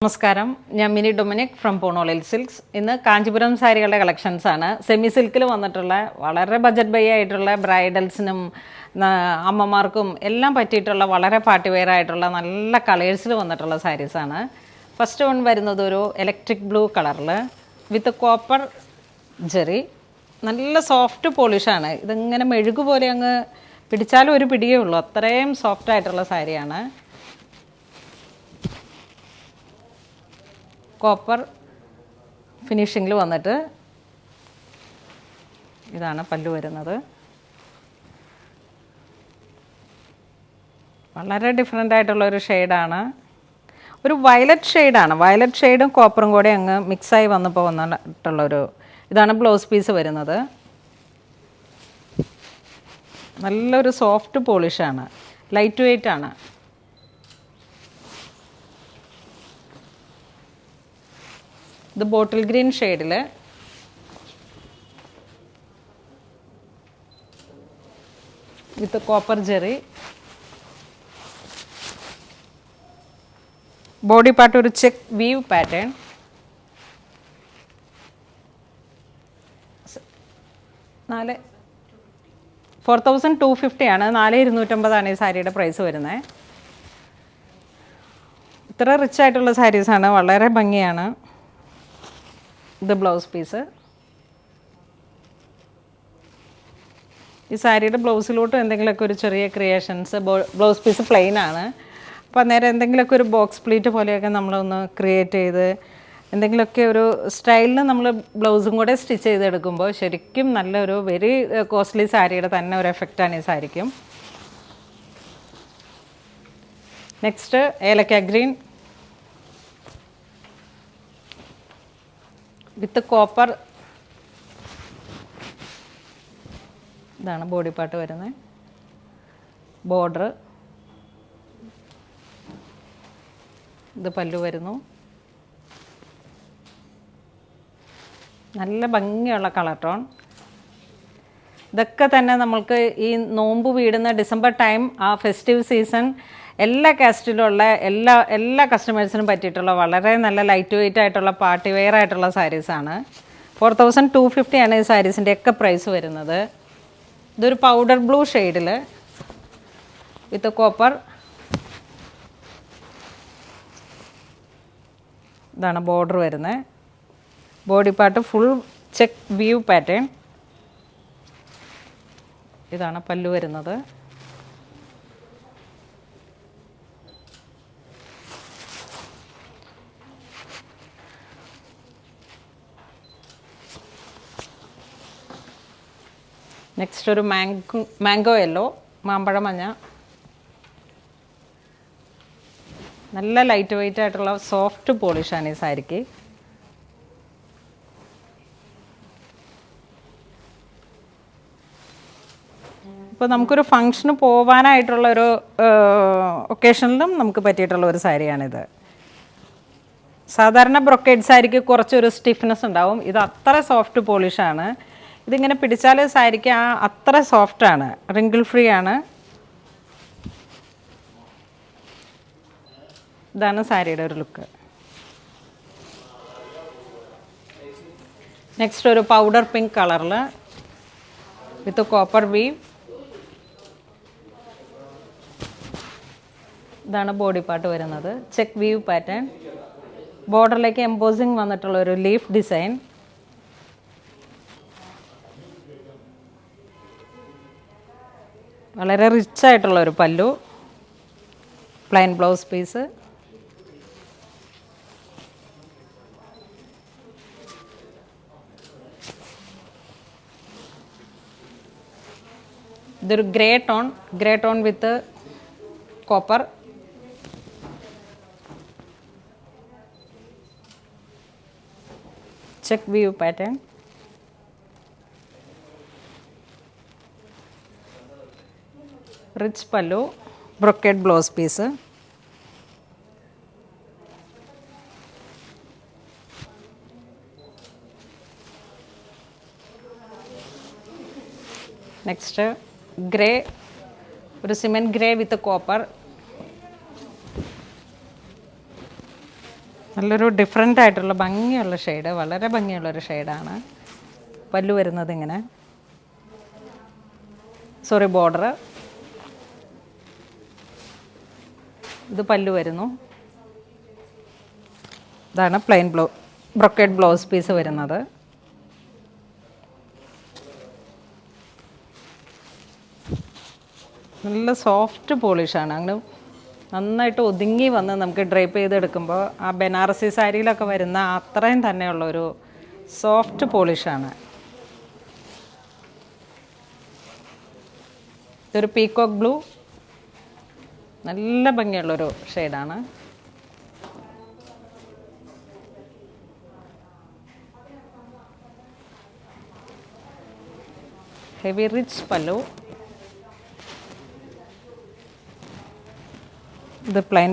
നമസ്കാരം, ഞാൻ mini Dominic from പോണോളിൽ silks. ഇന്ന് കാഞ്ചീപുരം സാരികളുടെ കളക്ഷൻസ് ആണ്. സെമി സിൽക്കിൽ വന്നിട്ടുള്ള വളരെ ബജറ്റ് ബൈ ആയിട്ടുള്ള ബ്രൈഡൽസിനും അമ്മമാർക്കും എല്ലാം പറ്റിയിട്ടുള്ള വളരെ പാർട്ടി വെയർ ആയിട്ടുള്ള നല്ല കളേഴ്സിൽ വന്നിട്ടുള്ള സാരീസാണ്. ഫസ്റ്റ് വൺ വരുന്നത് ഒരു ഇലക്ട്രിക് ബ്ലൂ കളറിൽ വിത്ത് കോപ്പർ ജെറി. നല്ല സോഫ്റ്റ് പോളിഷാണ്. ഇതിങ്ങനെ മെഴുകു പോലെ അങ്ങ് പിടിച്ചാലും ഒരു പിടിയേ ഉള്ളൂ, അത്രയും സോഫ്റ്റ് ആയിട്ടുള്ള സാരിയാണ്. കോപ്പർ ഫിനിഷിങ്ങിൽ വന്നിട്ട് ഇതാണ് പല്ലു വരുന്നത്. വളരെ ഡിഫറെൻ്റ് ആയിട്ടുള്ളൊരു ഷെയ്ഡാണ്, ഒരു വയലറ്റ് ഷെയ്ഡാണ്. വയലറ്റ് ഷെയ്ഡും കോപ്പറും കൂടെ അങ്ങ് മിക്സായി വന്നപ്പോൾ വന്നിട്ടുള്ളൊരു ഇതാണ് ബ്ലൗസ് പീസ് വരുന്നത്. നല്ലൊരു സോഫ്റ്റ് പോളിഷാണ്, ലൈറ്റ് വെയ്റ്റ് ആണ്. ഇത് ബോട്ടിൽ ഗ്രീൻ ഷെയ്ഡിൽ with copper Jerry. Body part ഒരു ചെക്ക് വീവ് പാറ്റേൺ. നാല് 4250 ആണ്. 4250 ഈ സാരിയുടെ പ്രൈസ് വരുന്നത്. ഇത്ര റിച്ച് ആയിട്ടുള്ള സാരീസാണ്, വളരെ ഭംഗിയാണ്. ഇത് ബ്ലൗസ് പീസ്. ഈ സാരിയുടെ ബ്ലൗസിലോട്ടും എന്തെങ്കിലുമൊക്കെ ഒരു ചെറിയ ക്രിയേഷൻസ്. ബ്ലൗസ് പീസ് പ്ലെയിൻ ആണ്. അപ്പോൾ അന്നേരം എന്തെങ്കിലുമൊക്കെ ഒരു ബോക്സ് പ്ലീറ്റ് പോലെയൊക്കെ നമ്മളൊന്ന് ക്രിയേറ്റ് ചെയ്ത് എന്തെങ്കിലുമൊക്കെ ഒരു സ്റ്റൈലിന് നമ്മൾ ബ്ലൗസും കൂടെ സ്റ്റിച്ച് ചെയ്തെടുക്കുമ്പോൾ ശരിക്കും നല്ലൊരു വെരി കോസ്റ്റ്ലി സാരിയുടെ തന്നെ ഒരു എഫക്റ്റാണ് ഈ സാരിക്കും. നെക്സ്റ്റ് ഏലക്ക ഗ്രീൻ വിത്ത് കോപ്പർ. ഇതാണ് ബോഡി പാർട്ട് വരുന്നത്. ബോർഡർ. ഇത് പല്ലു വരുന്നു. നല്ല ഭംഗിയുള്ള കളർ ടോൺ. ഇതൊക്കെ തന്നെ നമ്മൾക്ക് ഈ നോമ്പ് വീടുന്ന ഡിസംബർ ടൈം, ആ ഫെസ്റ്റീവ് സീസൺ, എല്ലാ കാസ്റ്റിലുള്ള എല്ലാ കസ്റ്റമേഴ്സിനും പറ്റിയിട്ടുള്ള വളരെ നല്ല ലൈറ്റ് വെയ്റ്റ് ആയിട്ടുള്ള പാർട്ടി വെയർ ആയിട്ടുള്ള സാരീസാണ്. 4250 ആണ് ഈ സാരീസിൻ്റെ ഒക്കെ പ്രൈസ് വരുന്നത്. ഇതൊരു പൗഡർ ബ്ലൂ ഷെയ്ഡിൽ വിത്ത് കോപ്പർ. ഇതാണ് ബോർഡർ വരുന്നത്. Body part full check weave pattern. ഇതാണ് പല്ലു വരുന്നത്. നെക്സ്റ്റ് ഒരു മാംഗോ യെല്ലോ, മാമ്പഴ മഞ്ഞ. നല്ല ലൈറ്റ് വെയ്റ്റ് ആയിട്ടുള്ള സോഫ്റ്റ് പോളിഷാണ് ഈ സാരിക്ക്. ഇപ്പോൾ നമുക്കൊരു ഫങ്ഷന് പോകാനായിട്ടുള്ളൊരു ഒക്കേഷനിലും നമുക്ക് പറ്റിയിട്ടുള്ള ഒരു സാരിയാണിത്. സാധാരണ ബ്രൊക്കേഡ് സാരിക്ക് കുറച്ചൊരു സ്റ്റിഫ്നെസ് ഉണ്ടാവും. ഇത് അത്ര സോഫ്റ്റ് പോളിഷാണ്. ഇതിങ്ങനെ പിടിച്ചാൽ സാരിക്ക് അത്ര സോഫ്റ്റാണ്, റിങ്കിൾ ഫ്രീ ആണ്. ഇതാണ് സാരിയുടെ ഒരു ലുക്ക്. നെക്സ്റ്റ് ഒരു പൗഡർ പിങ്ക് കളറിൽ വിത്ത് കോപ്പർ വീവ്. ഇതാണ് ബോഡി പാർട്ട് വരുന്നത്. Check weave pattern. ബോർഡറിലേക്ക് എംബോസിങ് വന്നിട്ടുള്ള ഒരു ലീഫ് ഡിസൈൻ. വളരെ റിച്ച് ആയിട്ടുള്ള ഒരു പല്ലു. Plain blouse piece. ഇതൊരു grey tone with copper. Check weave pattern. Rich pallu, brocade blouse piece. Next grey, ഒരു സിമെൻറ്റ് ഗ്രേ വിത്ത് കോപ്പർ. നല്ലൊരു ഡിഫറെൻ്റ് ആയിട്ടുള്ള ഭംഗിയുള്ള ഷെയ്ഡ്, വളരെ ഭംഗിയുള്ളൊരു ഷെയ്ഡാണ്. പല്ലു വരുന്നത് ഇങ്ങനെ, സോറി ബോർഡർ, ഇത് പല്ലു വരുന്നു. ഇതാണ് പ്ലെയിൻ ബ്രൊക്കേഡ് ബ്ലൗസ് പീസ് വരുന്നത്. നല്ല സോഫ്റ്റ് പോളിഷാണ്, അങ്ങനെ നന്നായിട്ട് ഒതുങ്ങി വന്ന് നമുക്ക് ഡ്രൈപ്പ് ചെയ്തെടുക്കുമ്പോൾ ആ ബനാറസി സാരിയിലൊക്കെ വരുന്ന അത്രയും തന്നെയുള്ളൊരു സോഫ്റ്റ് പോളിഷാണ്. ഇതൊരു പീകോക്ക് ബ്ലൂ, നല്ല ഭംഗിയുള്ളൊരു ഷെയ്ഡാണ്. Heavy rich pallu. ഇത് plain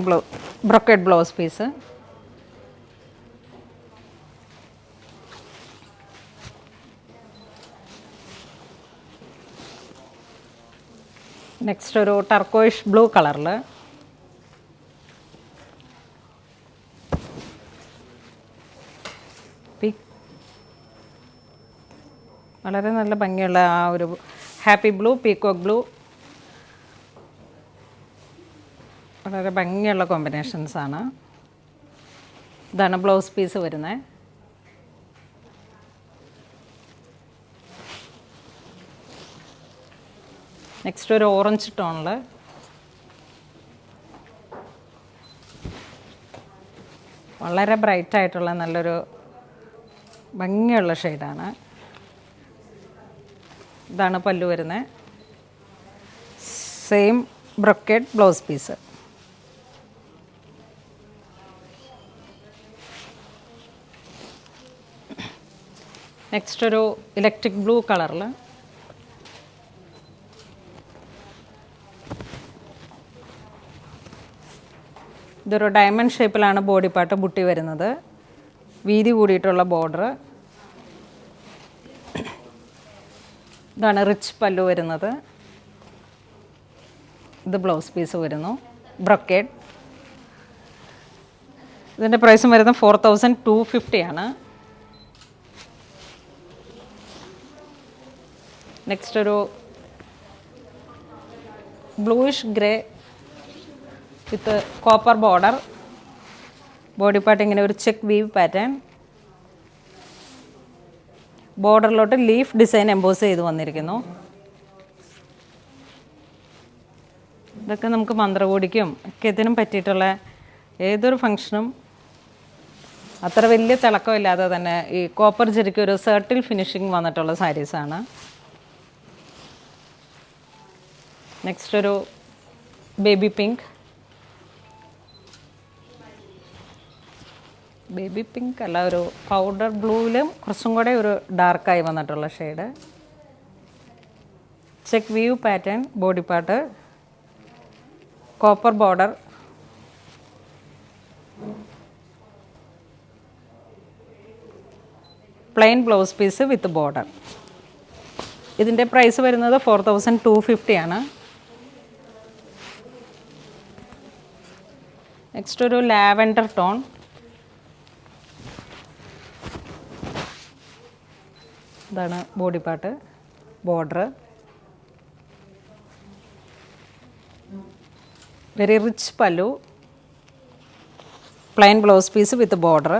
brocade blouse piece. Next ഒരു ടർക്കോയിഷ് ബ്ലൂ കളറിൽ വളരെ നല്ല ഭംഗിയുള്ള ആ ഒരു ഹാപ്പി ബ്ലൂ, പീകോക്ക് ബ്ലൂ, വളരെ ഭംഗിയുള്ള കോമ്പിനേഷൻസാണ്. ഇതാണ് ബ്ലൗസ് പീസ് വരുന്നത്. നെക്സ്റ്റ് ഒരു ഓറഞ്ച് ടോണിൽ വളരെ ബ്രൈറ്റ് ആയിട്ടുള്ള നല്ലൊരു ഭംഗിയുള്ള ഷെയ്ഡാണ്. ഇതാണ് പല്ലു വരുന്നത്. Same brocade blouse piece. Next ഒരു ഇലക്ട്രിക് ബ്ലൂ കളറിൽ ഇതൊരു ഡയമണ്ട് ഷേപ്പിലാണ് ബോഡി പാർട്ട് ബുട്ടി വരുന്നത്. വീതി കൂടിയിട്ടുള്ള ബോർഡർ. ഇതാണ് റിച്ച് പല്ലു വരുന്നത്. ഇത് ബ്ലൗസ് പീസ് വരുന്നു, ബ്രൊക്കേഡ്. ഇതിൻ്റെ പ്രൈസും വരുന്നത് 4250 ആണ്. നെക്സ്റ്റ് ഒരു bluish grey with copper border. Body part ഇങ്ങനെ ഒരു ചെക്ക് വീവ് പാറ്റേൺ. ബോർഡറിലോട്ട് ലീഫ് ഡിസൈൻ എംബോസ് ചെയ്ത് വന്നിരിക്കുന്നു. ഇതൊക്കെ നമുക്ക് മന്ത്രകോടിക്കും ഒക്കെ ഇതിനും പറ്റിയിട്ടുള്ള ഏതൊരു ഫങ്ഷനും അത്ര വലിയ തിളക്കമില്ലാതെ തന്നെ ഈ കോപ്പർ ജെറിക്ക് ഒരു സർട്ടിൽ ഫിനിഷിങ് വന്നിട്ടുള്ള സാരീസാണ്. നെക്സ്റ്റ് ഒരു ബേബി പിങ്ക്. ബേബി പിങ്ക് അല്ല, ഒരു പൗഡർ ബ്ലൂവിലും കുറച്ചും കൂടെ ഒരു ഡാർക്കായി വന്നിട്ടുള്ള shade. Check view pattern body part, copper border. Plain blouse piece with border. ഇതിൻ്റെ പ്രൈസ് വരുന്നത് 4250 ആണ്. നെക്സ്റ്റ് ഒരു ലാവൻഡർ ടോൺ. ഇതാണ് body part, border. Very rich pallu, plain blouse piece with border.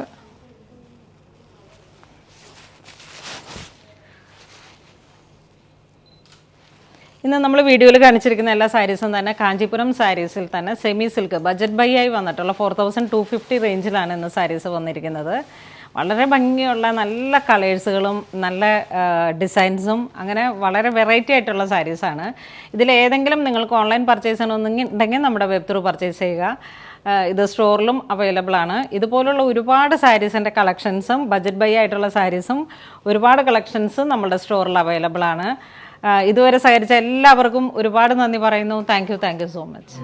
ഇന്ന് നമ്മൾ വീഡിയോയിൽ കാണിച്ചിരിക്കുന്ന എല്ലാ സാരീസും തന്നെ കാഞ്ചീപുരം സാരീസിൽ തന്നെ സെമി സിൽക്ക് ബജറ്റ് ബൈ ആയി വന്നിട്ടുള്ള 4250 റേഞ്ചിലാണ് ഇന്ന് സാരീസ് വന്നിരിക്കുന്നത്. വളരെ ഭംഗിയുള്ള നല്ല കളേഴ്സുകളും നല്ല ഡിസൈൻസും അങ്ങനെ വളരെ വെറൈറ്റി ആയിട്ടുള്ള സാരീസാണ്. ഇതിലേതെങ്കിലും നിങ്ങൾക്ക് ഓൺലൈൻ പർച്ചേസ് ചെയ്യണമെന്നുണ്ടെങ്കിൽ നമ്മുടെ വെബ് ത്രൂ പർച്ചേസ് ചെയ്യുക. ഇത് സ്റ്റോറിലും അവൈലബിൾ ആണ്. ഇതുപോലുള്ള ഒരുപാട് സാരീസിൻ്റെ കളക്ഷൻസും ബജറ്റ് ബൈ ആയിട്ടുള്ള സാരീസും ഒരുപാട് കളക്ഷൻസും നമ്മുടെ സ്റ്റോറിൽ അവൈലബിൾ ആണ്. ഇതുവരെ സഹകരിച്ച എല്ലാവർക്കും ഒരുപാട് നന്ദി പറയുന്നു. Thank you so much.